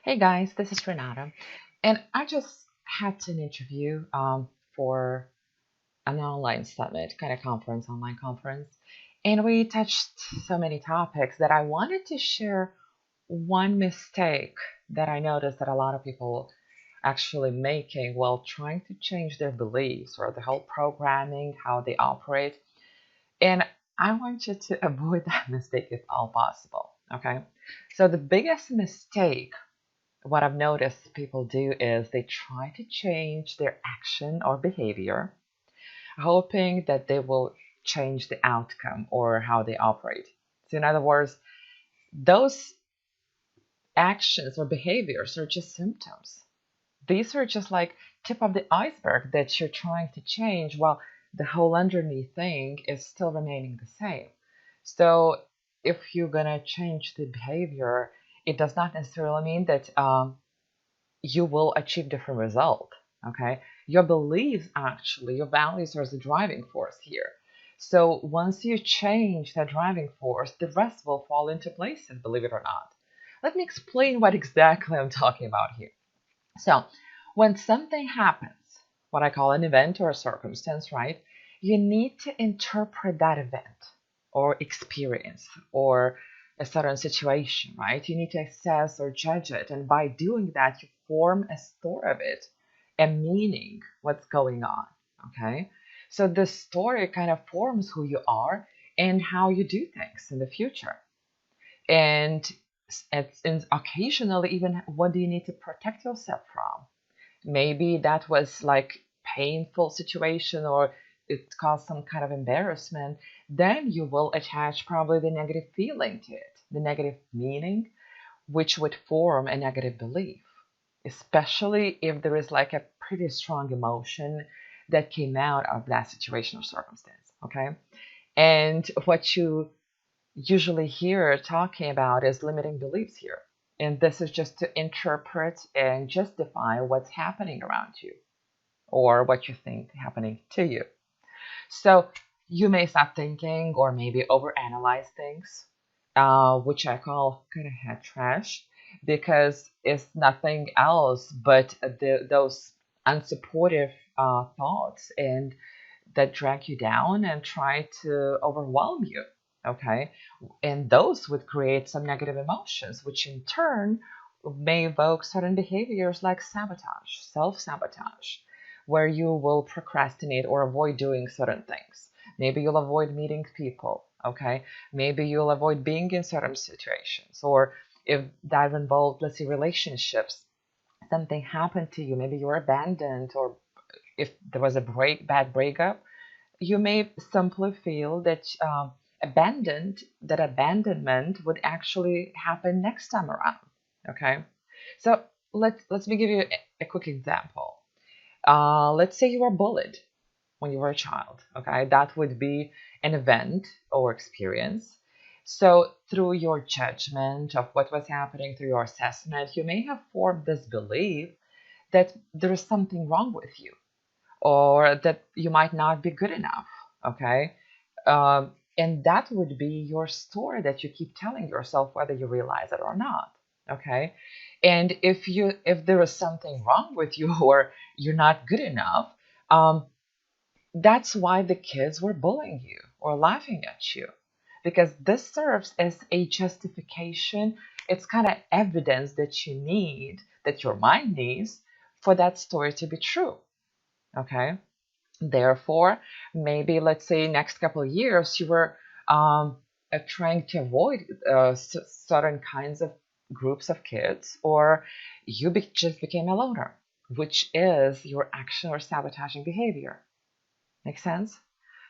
Hey guys, this is Renata, and I just had an interview for an online summit, kind of conference, online conference, and we touched so many topics that I wanted to share one mistake that I noticed that a lot of people actually making while trying to change their beliefs or the whole programming, how they operate, and I want you to avoid that mistake if all possible. Okay, so the biggest mistake what I've noticed people do is they try to change their action or behavior, hoping that they will change the outcome or how they operate. So, in other words, those actions or behaviors are just symptoms. These are just like tip of the iceberg that you're trying to change while the whole underneath thing is still remaining the same. So, if you're gonna change the behavior, it does not necessarily mean that you will achieve different result. Okay, your beliefs actually, your values are the driving force here. So once you change that driving force, the rest will fall into place, and believe it or not. Let me explain what exactly I'm talking about here. So when something happens, what I call an event or a circumstance, right, you need to interpret that event or experience or a certain situation, right? You need to assess or judge it. And by doing that, you form a story of it, a meaning, what's going on. Okay. So the story kind of forms who you are and how you do things in the future. And and occasionally, even what do you need to protect yourself from? Maybe that was like painful situation or it caused some kind of embarrassment, then you will attach probably the negative feeling to it, the negative meaning, which would form a negative belief, especially if there is like a pretty strong emotion that came out of that situation or circumstance. Okay. And what you usually hear talking about is limiting beliefs here. And this is just to interpret and justify what's happening around you or what you think happening to you. So you may start thinking or maybe overanalyze things, which I call kind of head trash, because it's nothing else but those unsupportive thoughts and that drag you down and try to overwhelm you. Okay. And those would create some negative emotions, which in turn may evoke certain behaviors like sabotage, self sabotage, where you will procrastinate or avoid doing certain things. Maybe you'll avoid meeting people. Okay. Maybe you'll avoid being in certain situations. Or if that involved, let's say, relationships, something happened to you, maybe you were abandoned, or if there was a bad breakup, you may simply feel that that abandonment would actually happen next time around. Okay, so let me give you a quick example. Let's say you were bullied when you were a child. Okay, that would be an event or experience. So through your judgment of what was happening, through your assessment, you may have formed this belief that there is something wrong with you or that you might not be good enough. Okay. And that would be your story that you keep telling yourself, whether you realize it or not. Okay. And if there is something wrong with you or you're not good enough, um, that's why the kids were bullying you or laughing at you, because this serves as a justification. It's kind of evidence that you need, that your mind needs for that story to be true. Okay. Therefore, maybe let's say next couple of years you were trying to avoid certain kinds of groups of kids, or just became a loner, which is your action or sabotaging behavior. Make sense?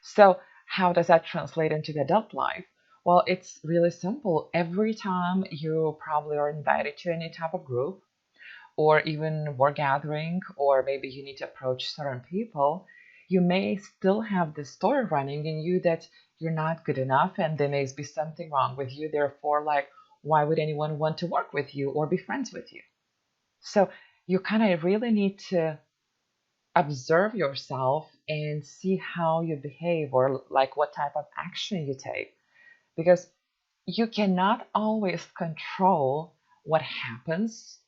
So, how does that translate into the adult life? Well, it's really simple. Every time you probably are invited to any type of group, or even work gathering, or maybe you need to approach certain people, you may still have this story running in you that you're not good enough and there may be something wrong with you. Therefore, like, why would anyone want to work with you or be friends with you? So you kind of really need to observe yourself and see how you behave or like what type of action you take, because you cannot always control what happens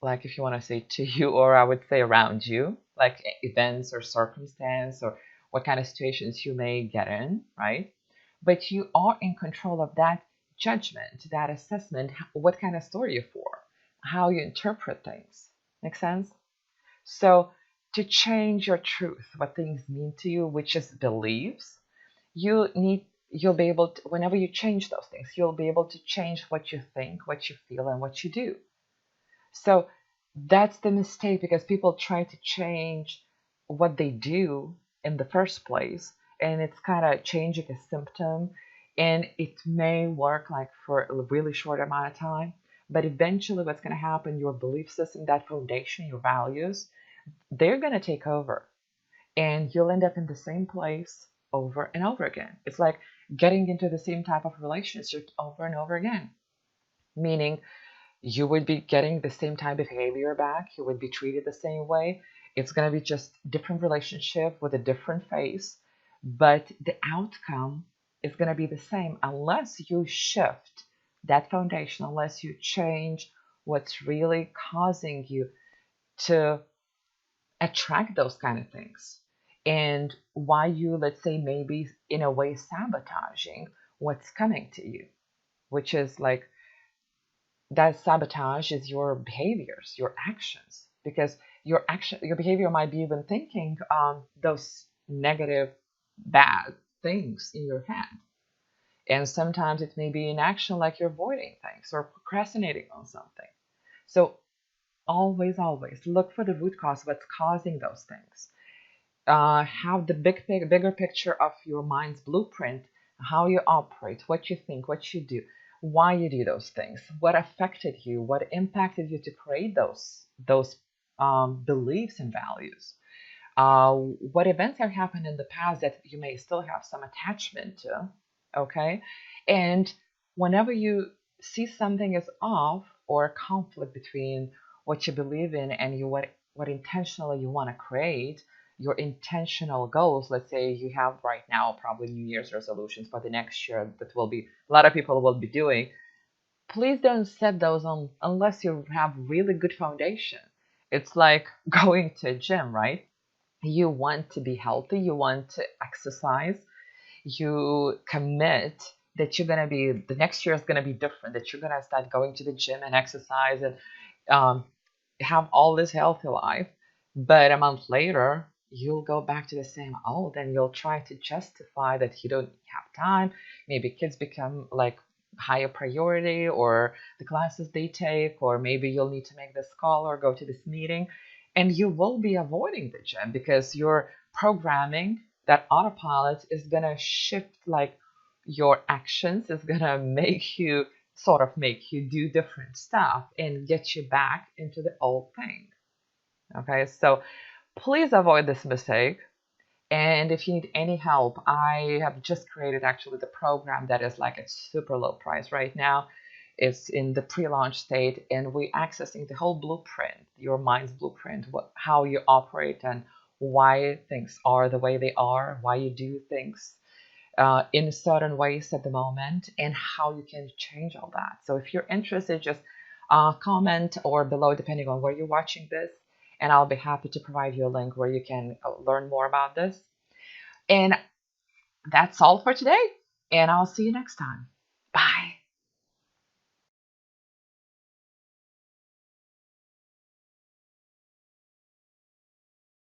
like if you want to say to you, or I would say around you, like events or circumstance or what kind of situations you may get in, right? But you are in control of that judgment, that assessment, what kind of story you're for, how you interpret things. Make sense? So to change your truth, what things mean to you, which is beliefs, you'll be able to, whenever you change those things, you'll be able to change what you think, what you feel, and what you do. So that's the mistake because people try to change what they do in the first place, and it's kind of changing a symptom, and it may work like for a really short amount of time, but eventually what's going to happen, your belief system, that foundation, your values, they're going to take over, and you'll end up in the same place over and over again. It's like getting into the same type of relationship over and over again, meaning you would be getting the same type of behavior back. You would be treated the same way. It's going to be just different relationship with a different face, but the outcome is going to be the same unless you shift that foundation, unless you change what's really causing you to attract those kind of things, and why you, let's say, maybe in a way sabotaging what's coming to you, which is like that sabotage is your behaviors, your actions, because your behavior might be even thinking those negative, bad things in your head, and sometimes it may be in action, like you're avoiding things or procrastinating on something. So always look for the root cause, what's causing those things. Have the bigger picture of your mind's blueprint, how you operate, what you think, what you do, why you do those things, what affected you, what impacted you to create those beliefs and values. What events have happened in the past that you may still have some attachment to, okay? And whenever you see something is off or a conflict between what you believe in and what intentionally you want to create, your intentional goals, let's say you have right now probably New Year's resolutions for the next year that will be a lot of people will be doing, please don't set those on unless you have really good foundation. It's like going to a gym, right? You want to be healthy, you want to exercise, you commit that you're going to be, the next year is going to be different, that you're going to start going to the gym and exercise and um, have all this healthy life. But a month later, you'll go back to the same old and you'll try to justify that you don't have time. Maybe kids become like higher priority, or the classes they take, or maybe you'll need to make this call or go to this meeting. And you will be avoiding the gym because your programming, that autopilot, is going to shift like your actions, is going to make you sort of make you do different stuff and get you back into the old thing. Okay, so please avoid this mistake. And if you need any help, I have just created actually the program that is like a super low price right now. It's in the pre-launch state, and we're accessing the whole blueprint, your mind's blueprint, how you operate and why things are the way they are, why you do things in certain ways at the moment, and how you can change all that. So if you're interested, just comment or below, depending on where you're watching this, and I'll be happy to provide you a link where you can learn more about this. And that's all for today, and I'll see you next time.